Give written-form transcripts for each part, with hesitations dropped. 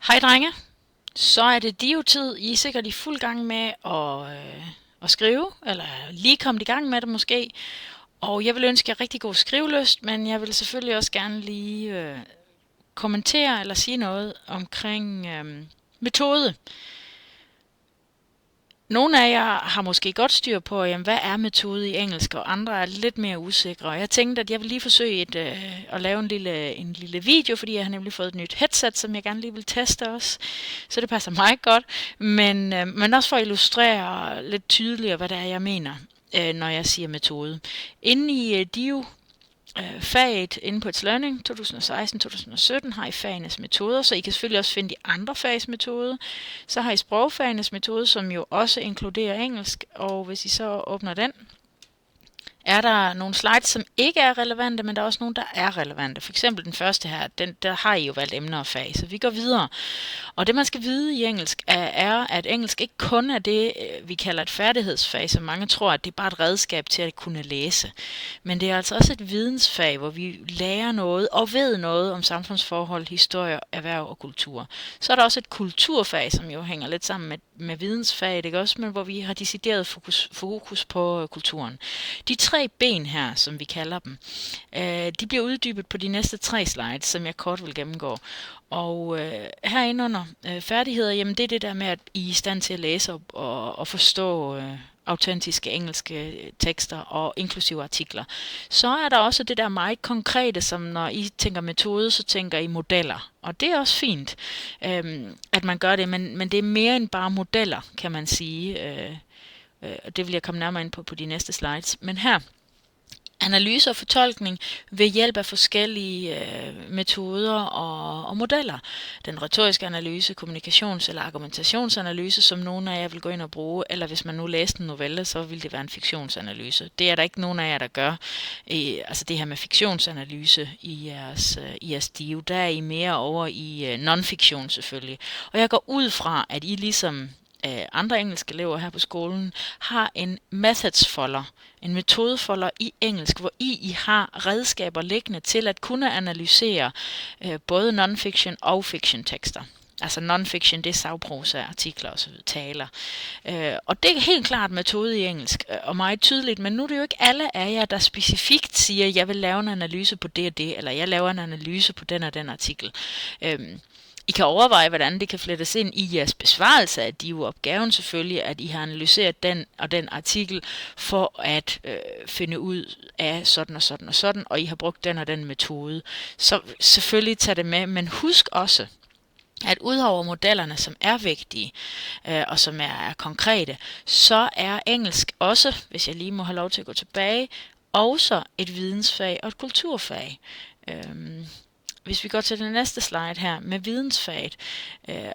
Hej drenge, så er det Dio-tid. I er sikkert i fuld gang med at skrive, eller lige kommet i gang med det måske. Og jeg vil ønske jer rigtig god skrivelyst, men jeg vil selvfølgelig også gerne lige kommentere eller sige noget omkring metode. Nogle af jer har måske godt styr på, jamen, hvad er metode i engelsk, og andre er lidt mere usikre. Og jeg tænkte, at jeg vil lige forsøge at lave en lille video, fordi jeg har nemlig fået et nyt headset, som jeg gerne lige vil teste også. Så det passer mig godt. Men også for at illustrere lidt tydeligere, hvad det er, jeg mener, når jeg siger metode. Inde i Dio, faget inde på It's Learning 2016-2017 har I fagenes metoder, så I kan selvfølgelig også finde de andre fags metoder. Så har I sprogfagenes metode, som jo også inkluderer engelsk, og hvis I så åbner den, er der nogle slides, som ikke er relevante, men der er også nogle, der er relevante. For eksempel den første her, der har I jo valgt emner og fag, så vi går videre. Og det man skal vide i engelsk er, at engelsk ikke kun er det, vi kalder et færdighedsfag, som mange tror, at det er bare et redskab til at kunne læse. Men det er altså også et vidensfag, hvor vi lærer noget og ved noget om samfundsforhold, historie, erhverv og kultur. Så er der også et kulturfag, som jo hænger lidt sammen med vidensfaget, ikke også? Men hvor vi har decideret fokus på kulturen. De tre ben her, som vi kalder dem, de bliver uddybet på de næste 3 slides, som jeg kort vil gennemgå. Og herinde under færdigheder, jamen det er det der med, at I er i stand til at læse og forstå autentiske engelske tekster og inklusive artikler. Så er der også det der meget konkrete, som når I tænker metode, så tænker I modeller. Og det er også fint, at man gør det, men det er mere end bare modeller, kan man sige. Det vil jeg komme nærmere ind på de næste slides. Men her, analyse og fortolkning ved hjælp af forskellige metoder og modeller. Den retoriske analyse, kommunikations- eller argumentationsanalyse, som nogle af jer vil gå ind og bruge, eller hvis man nu læste en novelle, så vil det være en fiktionsanalyse. Det er der ikke nogen af jer, der gør. Altså det her med fiktionsanalyse i jeres Dio, der er I mere over i non-fiktion selvfølgelig. Og jeg går ud fra, at I ligesom andre engelske elever her på skolen har en methods folder, en metodefolder i engelsk, hvor I har redskaber liggende til at kunne analysere både non-fiction og fiction tekster. Altså non-fiction, det er sagprosa, artikler og så videre, taler. Og det er helt klart metode i engelsk, og meget tydeligt, men nu er det jo ikke alle af jer, der specifikt siger, jeg vil lave en analyse på det og det, eller jeg laver en analyse på den og den artikel. I kan overveje, hvordan det kan flettes ind i jeres besvarelse af DIU-opgaven selvfølgelig, at I har analyseret den og den artikel for at finde ud af sådan og sådan og sådan, og I har brugt den og den metode. Så selvfølgelig tag det med, men husk også, at udover modellerne, som er vigtige og som er konkrete, så er engelsk også, hvis jeg lige må have lov til at gå tilbage, også et vidensfag og et kulturfag. Hvis vi går til den næste slide her med vidensfaget,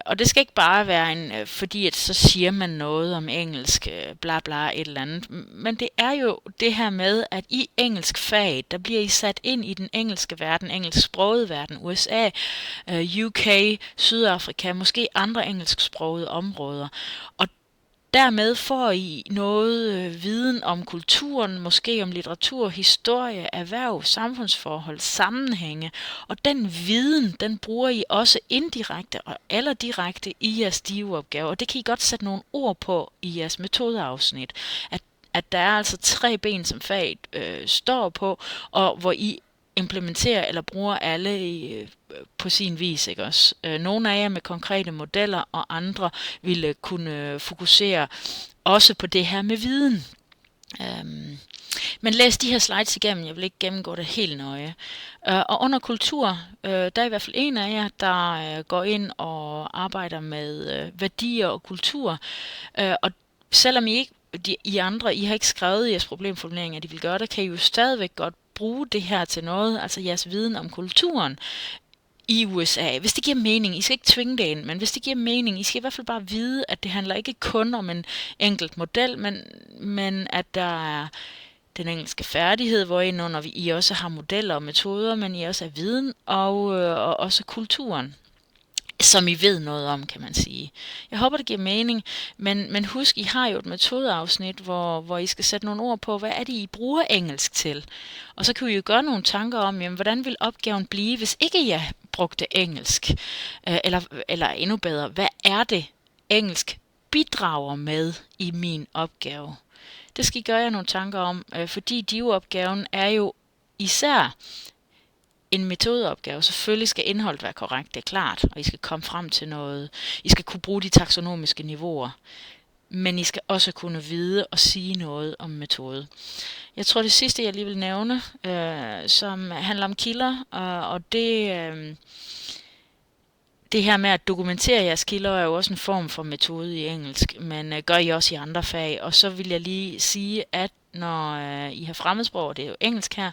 og det skal ikke bare være fordi at så siger man noget om engelsk, bla bla et eller andet, men det er jo det her med, at i engelsk fag, der bliver I sat ind i den engelske verden, engelsksprogede verden, USA, UK, Sydafrika, måske andre engelsksprogede områder, og dermed får I noget viden om kulturen, måske om litteratur, historie, erhverv, samfundsforhold, sammenhænge. Og den viden, den bruger I også indirekte eller direkte i jeres DIU-opgave. Og det kan I godt sætte nogle ord på i jeres metodeafsnit. At der er altså 3 ben, som faget står på, og hvor I implementerer eller bruger alle på sin vis, ikke også? Nogle af jer med konkrete modeller, og andre ville kunne fokusere også på det her med viden. Men læs de her slides igennem, jeg vil ikke gennemgå det helt nøje. Og under kultur, der er i hvert fald en af jer, der går ind og arbejder med værdier og kultur. Og selvom I ikke, I andre, I har ikke skrevet i jeres problemformulering, at I vil gøre det, kan I jo stadigvæk godt bruge det her til noget, altså jeres viden om kulturen i USA. Hvis det giver mening, I skal ikke tvinge det ind, men hvis det giver mening, I skal i hvert fald bare vide, at det handler ikke kun om en enkelt model, men at der er den engelske færdighed, hvor I også har modeller og metoder, men I også har viden og også kulturen, som I ved noget om, kan man sige. Jeg håber, det giver mening, men husk, I har jo et metodeafsnit, hvor I skal sætte nogle ord på, hvad er det, I bruger engelsk til. Og så kan vi jo gøre nogle tanker om, jamen, hvordan vil opgaven blive, hvis ikke jeg brugte engelsk? Eller endnu bedre, hvad er det, engelsk bidrager med i min opgave? Det skal I gøre jer nogle tanker om, fordi DIU-opgaven er jo især en metodeopgave. Selvfølgelig skal indholdet være korrekt, det er klart, og I skal komme frem til noget. I skal kunne bruge de taksonomiske niveauer, men I skal også kunne vide og sige noget om metode. Jeg tror det sidste, jeg lige vil nævne, som handler om kilder, og det her med at dokumentere jeres kilder er jo også en form for metode i engelsk, men gør I også i andre fag. Og så vil jeg lige sige, at når I har fremmedsprog, det er jo engelsk her,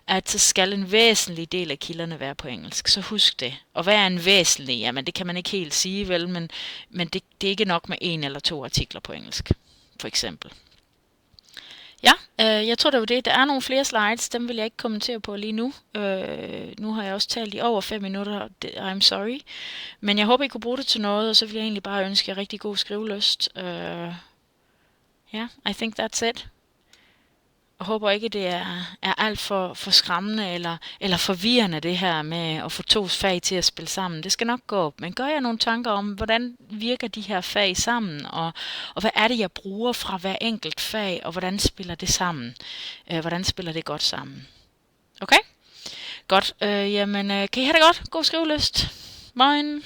at så skal en væsentlig del af kilderne være på engelsk. Så husk det. Og hvad er en væsentlig? Jamen det kan man ikke helt sige vel, men det er ikke nok med 1 eller 2 artikler på engelsk, for eksempel. Ja, jeg tror det var det. Der er nogle flere slides, dem vil jeg ikke kommentere på lige nu. Nu har jeg også talt i over 5 minutter, I'm sorry. Men jeg håber, I kunne bruge det til noget, og så vil jeg egentlig bare ønske jer rigtig god skrivelyst. I think that's it. Jeg håber ikke, det er alt for skræmmende eller forvirrende, det her med at få 2 fag til at spille sammen. Det skal nok gå, men gør jeg nogle tanker om, hvordan virker de her fag sammen, og hvad er det, jeg bruger fra hver enkelt fag, og hvordan spiller det sammen? Hvordan spiller det godt sammen? Okay? Godt. Kan I have det godt? God skrivelyst. Moin.